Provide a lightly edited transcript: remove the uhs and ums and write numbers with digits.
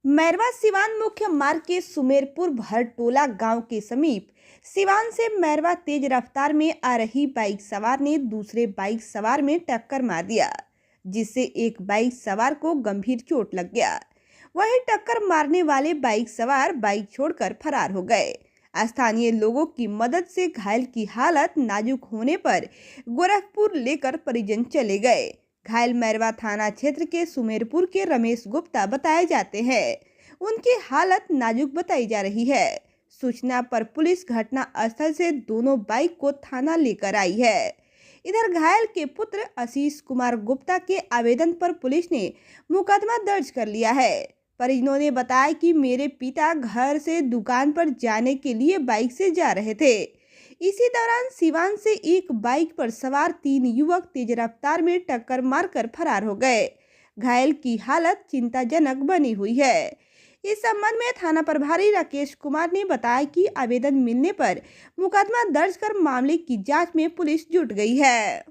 मैरवा सिवान मुख्य मार्ग के सुमेरपुर भरटोला गांव के समीप सिवान से मैरवा तेज रफ्तार में आ रही बाइक सवार ने दूसरे बाइक सवार में टक्कर मार दिया, जिससे एक बाइक सवार को गंभीर चोट लग गया। वहीं टक्कर मारने वाले बाइक सवार बाइक छोड़कर फरार हो गए। स्थानीय लोगों की मदद से घायल की हालत नाजुक होने पर गोरखपुर लेकर परिजन चले गए। घायल मैरवा थाना क्षेत्र के सुमेरपुर के रमेश गुप्ता बताए जाते हैं। उनकी हालत नाजुक बताई जा रही है। सूचना पर पुलिस घटना स्थल से दोनों बाइक को थाना लेकर आई है। इधर घायल के पुत्र आशीष कुमार गुप्ता के आवेदन पर पुलिस ने मुकदमा दर्ज कर लिया है। परिजनों ने बताया कि मेरे पिता घर से दुकान पर जाने के लिए बाइक से जा रहे थे। इसी दौरान सिवान से एक बाइक पर सवार 3 युवक तेज रफ्तार में टक्कर मारकर फरार हो गए। घायल की हालत चिंताजनक बनी हुई है। इस संबंध में थाना प्रभारी राकेश कुमार ने बताया कि आवेदन मिलने पर मुकदमा दर्ज कर मामले की जांच में पुलिस जुट गई है।